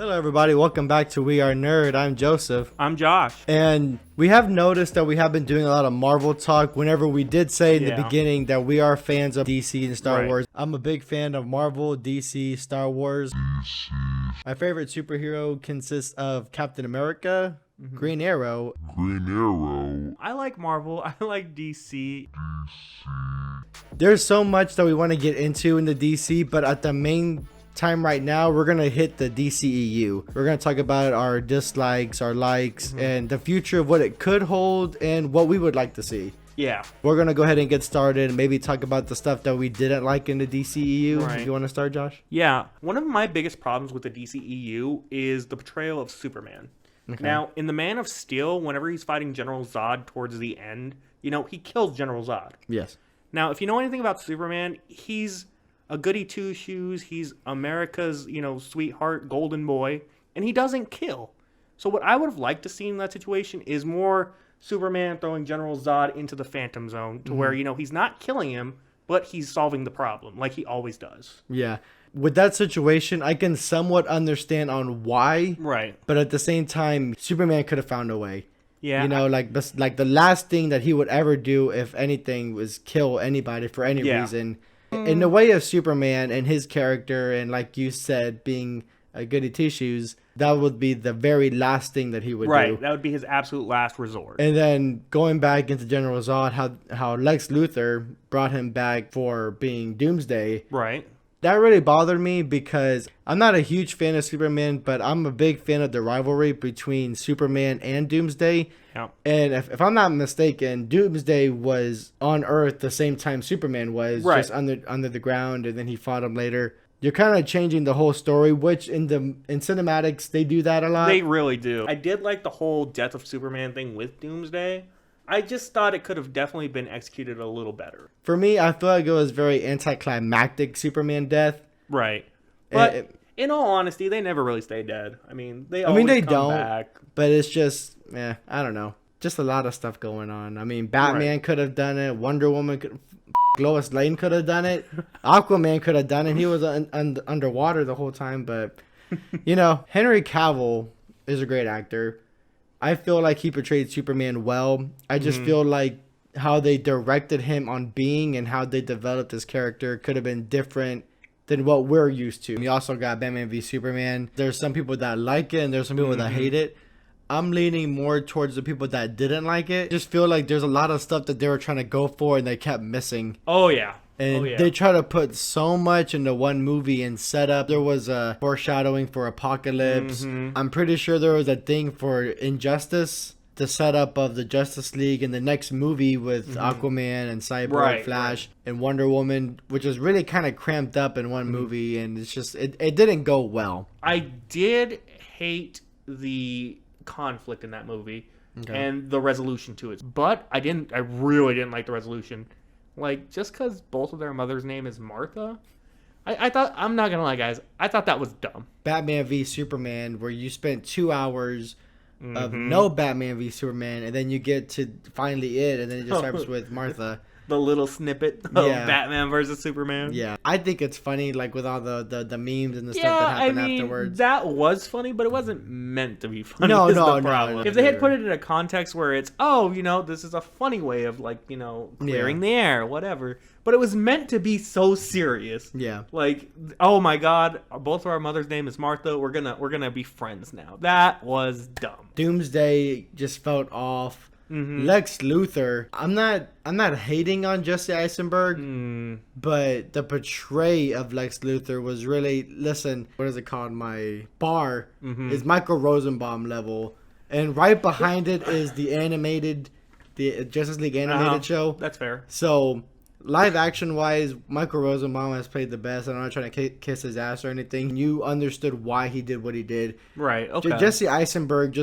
Hello, everybody. Welcome back to We Are Nerd. I'm Joseph. I'm Josh. And we have noticed that we have been doing a lot of Marvel talk whenever we did say in the beginning that we are fans of DC and Star Wars. I'm a big fan of Marvel, DC, Star Wars. My favorite superhero consists of Captain America, Green Arrow. I like Marvel. I like DC. There's so much that we want to get into in the DC, but at the main time right now, we're going to hit the DCEU. We're going to talk about our dislikes, our likes, and the future of what it could hold and what we would like to see. Yeah. We're going to go ahead and get started and maybe talk about the stuff that we didn't like in the DCEU. Right. If you want to start, Josh? Yeah. One of my biggest problems with the DCEU is the portrayal of Superman. Okay. Now, in the Man of Steel, whenever he's fighting General Zod towards the end, he kills General Zod. Yes. Now, if you know anything about Superman, he's a goody two-shoes. He's America's, sweetheart, golden boy, and he doesn't kill. So what I would have liked to see in that situation is more Superman throwing General Zod into the Phantom Zone to where, he's not killing him, but he's solving the problem like he always does. Yeah. With that situation, I can somewhat understand on why. Right. But at the same time, Superman could have found a way. Yeah. Like the last thing that he would ever do, if anything, was kill anybody for any reason. In the way of Superman and his character, and like you said, being a goody two-shoes, that would be the very last thing that he would do. Right, that would be his absolute last resort. And then going back into General Zod, how Lex Luthor brought him back for being Doomsday. Right. That really bothered me because I'm not a huge fan of Superman, but I'm a big fan of the rivalry between Superman and Doomsday. Yeah. And if I'm not mistaken, Doomsday was on Earth the same time Superman was, just under the ground, and then he fought him later. You're kind of changing the whole story, which in cinematics, they do that a lot. They really do. I did like the whole death of Superman thing with Doomsday. I just thought it could have definitely been executed a little better. For me, I feel like it was very anticlimactic Superman death. Right. But in all honesty, they never really stay dead. They come back. But it's just, I don't know. Just a lot of stuff going on. Batman could have done it. Wonder Woman could... Lois Lane could have done it. Aquaman could have done it. He was underwater the whole time. But, Henry Cavill is a great actor. I feel like he portrayed Superman well. I just feel like how they directed him on being and how they developed his character could have been different than what we're used to. We also got Batman v Superman. There's some people that like it and there's some people that hate it. I'm leaning more towards the people that didn't like it. Just feel like there's a lot of stuff that they were trying to go for and they kept missing. Oh, yeah. And they try to put so much into one movie and set up. There was a foreshadowing for Apocalypse. I'm pretty sure there was a thing for Injustice, the setup of the Justice League in the next movie with Aquaman and Cyborg, Flash, and Wonder Woman, which was really kind of cramped up in one movie. And it's just, it didn't go well. I did hate the conflict in that movie and the resolution to it. But I really didn't like the resolution. Like, just because both of their mother's name is Martha, I thought, I'm not going to lie, guys, I thought that was dumb. Batman v Superman, where you spent 2 hours of no Batman v Superman, and then you get to finally it, and then it just starts with Martha. The little snippet of Batman versus Superman. Yeah, I think it's funny, like with all the memes and the stuff that happened afterwards. That was funny, but it wasn't meant to be funny. No. If they had put it in a context where it's, this is a funny way of clearing the air, whatever. But it was meant to be so serious. Yeah. Like, oh my God, both of our mother's name is Martha. We're gonna be friends now. That was dumb. Doomsday just felt off. Lex Luthor, I'm not hating on Jesse Eisenberg, but the portray of Lex Luthor was really, what is it called? My bar is Michael Rosenbaum level, and right behind it is the Justice League animated show. That's fair. So live action wise, Michael Rosenbaum has played the best. I'm not trying to kiss his ass or anything. You understood why he did what he did. Right. Okay. Jesse Eisenberg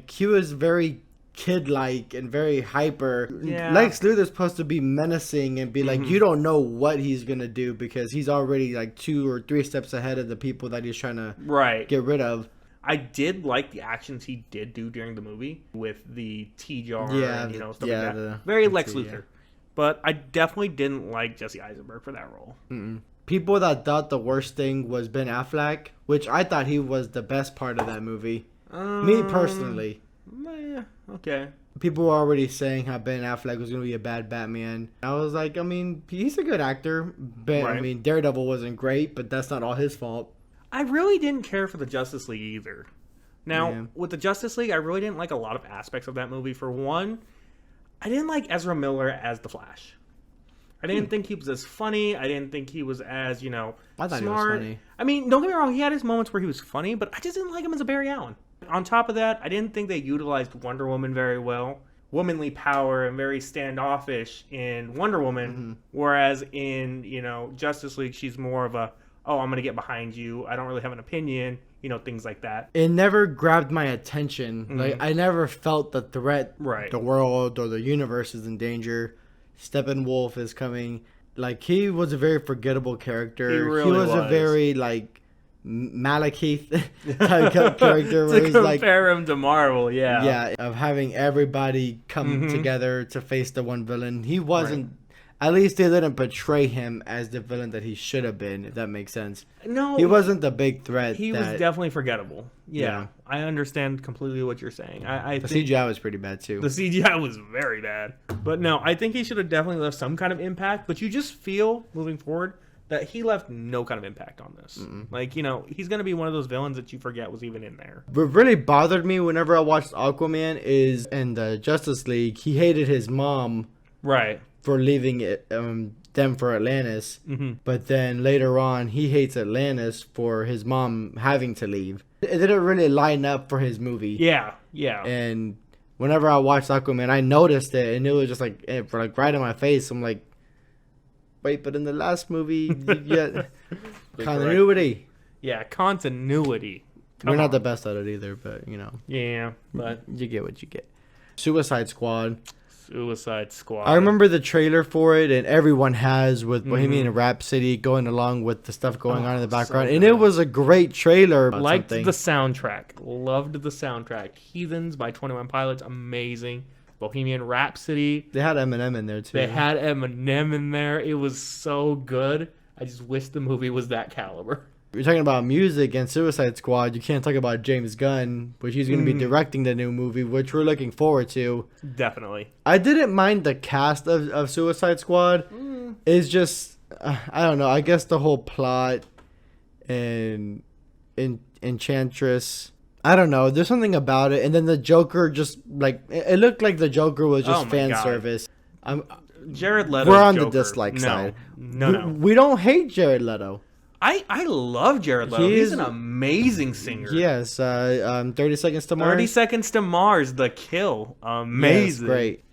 he was very kid-like and very hyper. Lex Luthor's supposed to be menacing and be like, you don't know what he's gonna do because he's already like 2 or 3 steps ahead of the people that he's trying to get rid of. I did like the actions he did do during the movie with the tea-jar and stuff like that. Very Lex Luthor. But I definitely didn't like Jesse Eisenberg for that role. people that thought the worst thing was Ben Affleck, which I thought he was the best part of that movie. Me personally. Yeah, okay. People were already saying how Ben Affleck was going to be a bad Batman. I was like, I mean, he's a good actor. But, Right. I mean, Daredevil wasn't great, but that's not all his fault. I really didn't care for the Justice League either. Now, Yeah. with the Justice League, I really didn't like a lot of aspects of that movie. For one, I didn't like Ezra Miller as the Flash. I didn't think he was as funny. I didn't think he was as, I thought smart. he was funny. I mean, don't get me wrong, he had his moments where he was funny, but I just didn't like him as a Barry Allen. On top of that, I didn't think they utilized Wonder Woman very well. Womanly power and very standoffish in Wonder Woman, whereas in, Justice League, she's more of a, oh, I'm going to get behind you. I don't really have an opinion, things like that. It never grabbed my attention. Like, I never felt the threat. Right. The world or the universe is in danger. Steppenwolf is coming. Like, he was a very forgettable character. He really was a was. very, like, Malekith type character. Where To he's like, compare him to Marvel, yeah. yeah, of having everybody come together to face the one villain. He wasn't. At least they didn't portray him as the villain that he should have been, if that makes sense. No, He wasn't the big threat. He was definitely forgettable. Yeah, Yeah. I understand completely what you're saying. I The think CGI was pretty bad, too. the CGI was very bad. But no, I think he should have definitely left some kind of impact. But you just feel, moving forward, that he left no kind of impact on this. Like, he's going to be one of those villains that you forget was even in there. What really bothered me whenever I watched Aquaman is in the Justice League, he hated his mom Right. for leaving it, them for Atlantis. But then later on, he hates Atlantis for his mom having to leave. It didn't really line up for his movie. Yeah, yeah. And whenever I watched Aquaman, I noticed it, and it was just like, right in my face. I'm like, wait, but in the last movie, yeah, continuity. Yeah, continuity. We're not the best at it either, but Yeah, but you get what you get. Suicide Squad. Suicide Squad. I remember the trailer for it, and everyone has with Bohemian Rhapsody going along with the stuff going on in the background, so and good. it was a great trailer. Liked the soundtrack. Loved the soundtrack. Heathens by 21 Pilots. Amazing. Bohemian Rhapsody. They had Eminem in there too. They had Eminem in there. It was so good. I just wish the movie was that caliber. You're talking about music and Suicide Squad. You can't talk about James Gunn, which he's going to be directing the new movie, which we're looking forward to. Definitely. I didn't mind the cast of Suicide Squad. It's just, I don't know. I guess the whole plot and Enchantress. I don't know. There's something about it. And then the Joker just, like, it looked like the Joker was just Oh my fan God. service. Jared Leto. We're on Joker. the dislike side. No. We don't hate Jared Leto. I love Jared Leto. He's an amazing singer. Yes. 30 Seconds to Mars. 30 Seconds to Mars, The Kill. Amazing. Yes, great.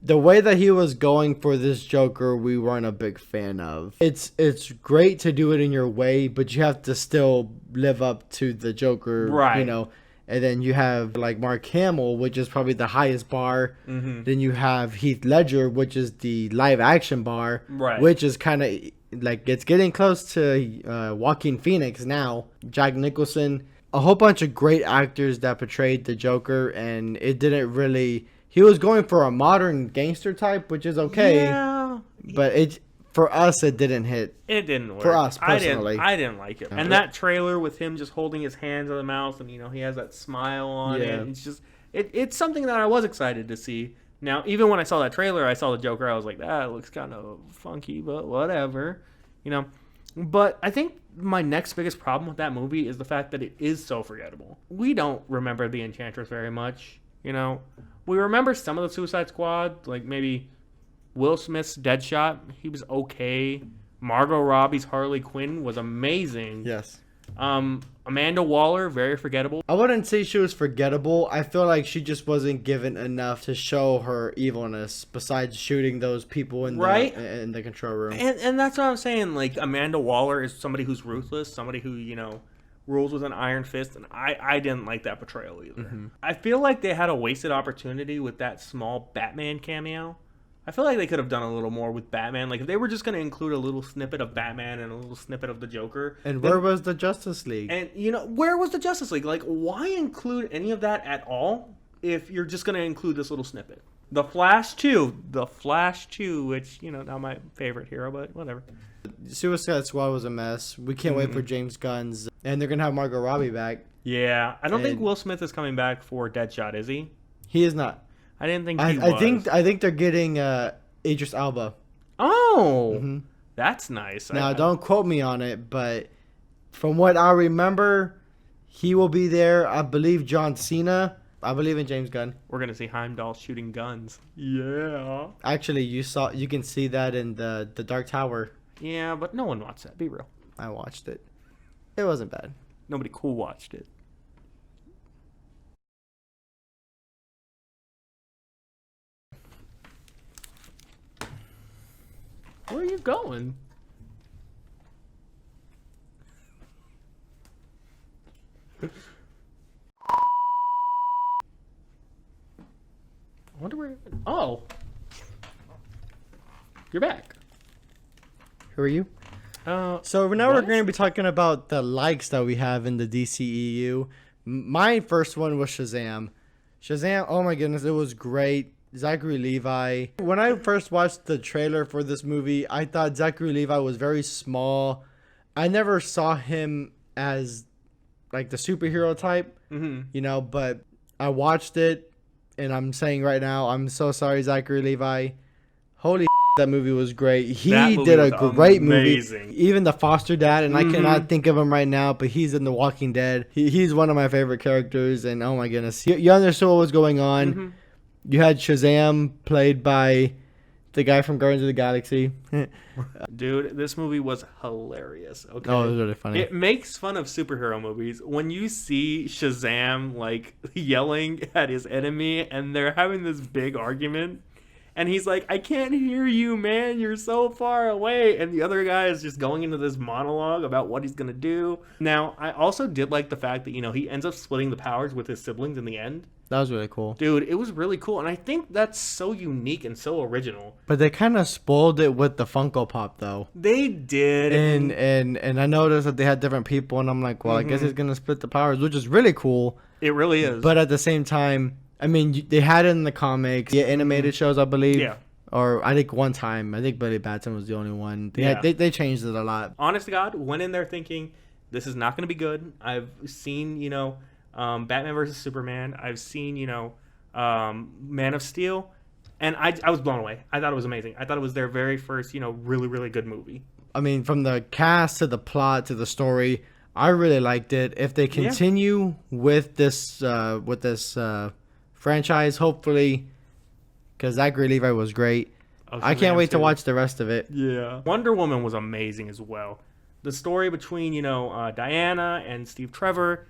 The way that he was going for this Joker, we weren't a big fan of. It's great to do it in your way, but you have to still live up to the Joker, Right. And then you have like Mark Hamill, which is probably the highest bar. Then you have Heath Ledger, which is the live action bar, Right. which is kind of like it's getting close to Joaquin Phoenix now. Jack Nicholson, a whole bunch of great actors that portrayed the Joker, and it didn't really. He was going for a modern gangster type, which is okay. Yeah. But for us, it didn't hit. It didn't work. For us, personally. I didn't like it. And that trailer with him just holding his hands on the mouth and, he has that smile on Yeah. it. It's just, it's something that I was excited to see. Now, even when I saw that trailer, I saw the Joker, I was like, that looks kind of funky, but whatever. But I think my next biggest problem with that movie is the fact that it is so forgettable. We don't remember the Enchantress very much, We remember some of the Suicide Squad, like maybe Will Smith's Deadshot. He was okay. Margot Robbie's Harley Quinn was amazing. Yes. Amanda Waller, very forgettable. I wouldn't say she was forgettable. I feel like she just wasn't given enough to show her evilness besides shooting those people in the control room. And that's what I'm saying. Like, Amanda Waller is somebody who's ruthless, somebody who, rules with an iron fist, and I didn't like that portrayal either. I feel like they had a wasted opportunity with that small Batman cameo. I feel like they could have done a little more with Batman. Like, if they were just going to include a little snippet of Batman and a little snippet of the Joker. And where was the Justice League? And, where was the Justice League? Like, why include any of that at all if you're just going to include this little snippet? The Flash 2, which, not my favorite hero, but whatever. Suicide Squad was a mess. We can't wait for James Gunn's, and they're gonna have Margot Robbie back. Yeah, I don't think Will Smith is coming back for Deadshot, is he? He is not. I didn't think he was. I think they're getting Idris Elba. Oh, that's nice. Now, don't quote me on it, but from what I remember, he will be there. I believe John Cena. I believe in James Gunn. We're gonna see Heimdall shooting guns. Yeah. Actually, you can see that in the Dark Tower. Yeah, but no one watched that. Be real. I watched it. It wasn't bad. Nobody cool watched it. Where are you going? I wonder where. Oh, you're back. Who are you? So now we're going to be talking about the likes that we have in the DCEU. My first one was Shazam. Shazam, oh my goodness, it was great. Zachary Levi. When I first watched the trailer for this movie, I thought Zachary Levi was very small. I never saw him as like the superhero type, you know, but I watched it and I'm saying right now, I'm so sorry, Zachary Levi. Holy that movie was great. He did a great amazing movie. Even the foster dad, and I cannot think of him right now, but he's in The Walking Dead. He's one of my favorite characters, and oh my goodness. You understood what was going on. You had Shazam played by the guy from Guardians of the Galaxy. Dude, this movie was hilarious. Okay. Oh, it was really funny. It makes fun of superhero movies. When you see Shazam like yelling at his enemy and they're having this big argument and he's like, I can't hear you, man. You're so far away. And the other guy is just going into this monologue about what he's going to do. Now, I also did like the fact that, you know, he ends up splitting the powers with his siblings in the end. That was really cool. Dude, it was really cool. And I think that's so unique and so original. But they kind of spoiled it with the Funko Pop, though. They did. And I noticed that they had different people. And I'm like, well, I guess he's going to split the powers, which is really cool. It really is. But at the same time, I mean, they had it in the comics, animated shows, I believe. Yeah. Or I think one time, I think Billy Batson was the only one. They changed it a lot. Honest to God, went in there thinking, this is not going to be good. I've seen, you know, Batman versus Superman. I've seen, you know, Man of Steel. And I was blown away. I thought it was amazing. I thought it was their very first, you know, really, really good movie. I mean, from the cast to the plot to the story, I really liked it. If they continue with this franchise, hopefully, because Zachary Levi was great. I can't wait to watch the rest of it. Yeah. Wonder Woman was amazing as well. The story between, you know, Diana and Steve Trevor,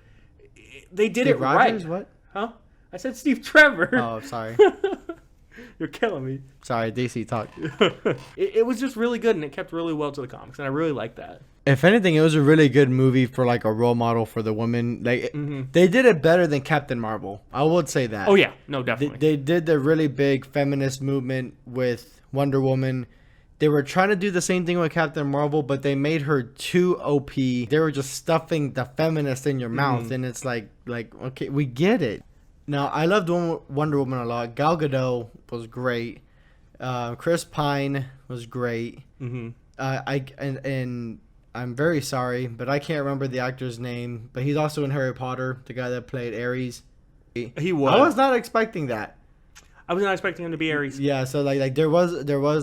they did Steve Rogers, right. What? Huh? I said Steve Trevor. Oh, sorry. You're killing me. Sorry, DC talk. It was just really good, and it kept really well to the comics, and I really liked that. If anything, it was a really good movie for like a role model for the women. Like they did it better than Captain Marvel. I would say that. Oh yeah, no, definitely. They did the really big feminist movement with Wonder Woman. They were trying to do the same thing with Captain Marvel, but they made her too OP. They were just stuffing the feminist in your mouth, and it's like okay, we get it. Now I loved Wonder Woman a lot. Gal Gadot was great. Chris Pine was great. I'm very sorry, but I can't remember the actor's name. But he's also in Harry Potter, the guy that played Ares. He was. I was not expecting that. I was not expecting him to be Ares. Yeah, so like there was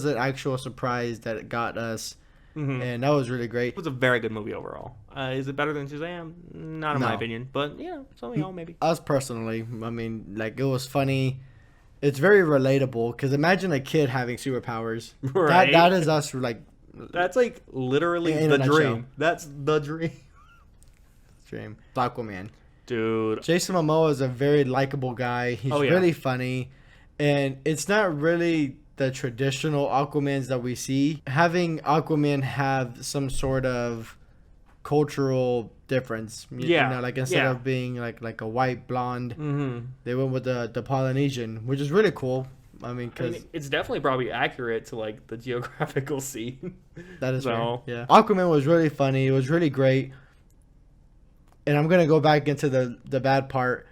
an actual surprise that got us, and that was really great. It was a very good movie overall. Is it better than Shazam? Not in my opinion, but yeah, somehow maybe. Us personally, I mean, like it was funny. It's very relatable because imagine a kid having superpowers. Right. That is us like. That's like literally the dream. That's the dream. Dream. Aquaman. Dude. Jason Momoa is a very likable guy. He's really funny. And it's not really the traditional Aquamans that we see. Having Aquaman have some sort of cultural difference. You know, like instead of being like a white blonde, they went with the Polynesian, which is really cool. I mean, it's definitely probably accurate to like the geographical scene. That is so. Yeah. Aquaman was really funny. It was really great. And I'm gonna go back into the bad part.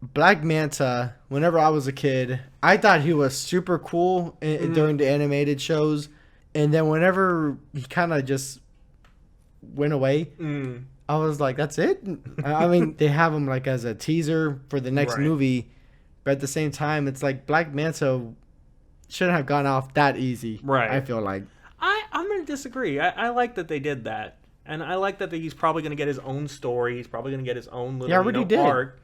Black Manta. Whenever I was a kid, I thought he was super cool during the animated shows, And then whenever he kind of just went away, I was like, that's it? I mean, they have him like as a teaser for the next movie. But at the same time, it's like Black Manta shouldn't have gone off that easy. Right. I feel like. I'm going to disagree. I like that they did that. And I like that he's probably going to get his own story. He's probably going to get his own little arc.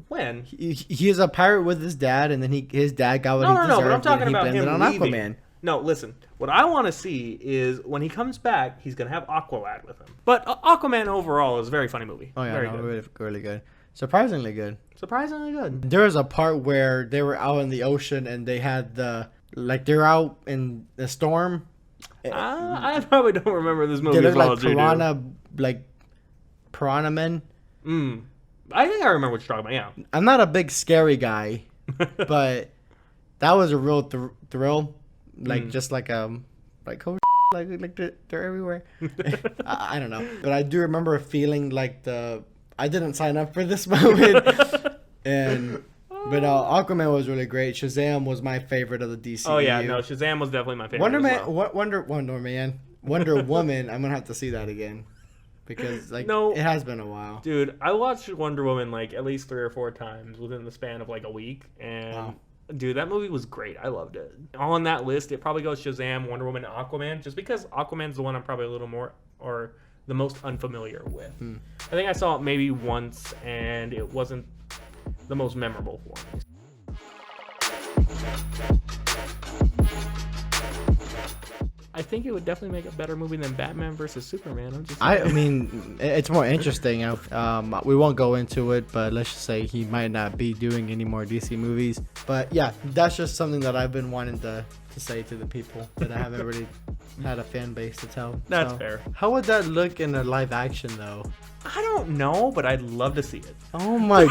When? He is a pirate with his dad, and then his dad got what he deserved. No, but I'm talking about him on leaving. Aquaman. No, listen. What I want to see is when he comes back, he's going to have Aqualad with him. But Aquaman overall is a very funny movie. Oh, yeah. Very good. Really good. Surprisingly good. Surprisingly good. There was a part where they were out in the ocean, and they had they're out in the storm. I probably don't remember this movie as well as you do. Piranha men. I think I remember what you're talking about, yeah. I'm not a big scary guy, but that was a real thrill. Just like oh, like they're everywhere. I don't know, but I do remember feeling like I didn't sign up for this moment, but Aquaman was really great. Shazam was my favorite of the DCEU. Oh yeah, no, Shazam was definitely my favorite. Wonder Woman. I'm gonna have to see that again because it has been a while. Dude, I watched Wonder Woman like at least 3 or 4 times within the span of like a week, and. Wow. Dude, that movie was great. I loved it. On that list, it probably goes Shazam, Wonder Woman, and Aquaman, just because Aquaman's the one I'm probably a little more, or the most unfamiliar with. I think I saw it maybe once, and it wasn't the most memorable for me. I think it would definitely make a better movie than Batman versus Superman. I mean, it's more interesting. We won't go into it, but let's just say he might not be doing any more DC movies. But yeah, that's just something that I've been wanting to say to the people that I haven't really had a fan base to tell. That's fair. How would that look in a live action, though? I don't know, but I'd love to see it. Oh my...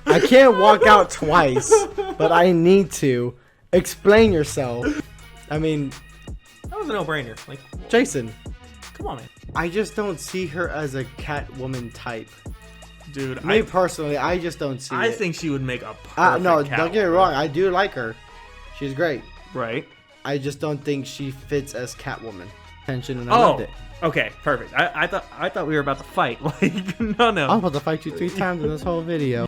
I can't walk out twice, but I need to. Explain yourself. I mean, that was a no-brainer. Jason, come on, man. I just don't see her as a Catwoman type. Dude, me personally, I just don't see I think she would make a perfect no, Catwoman. Don't get me wrong. I do like her. She's great. Right. I just don't think she fits as Catwoman. And I loved it. Okay, perfect. I thought we were about to fight. No. I'm about to fight you 3 times in this whole video.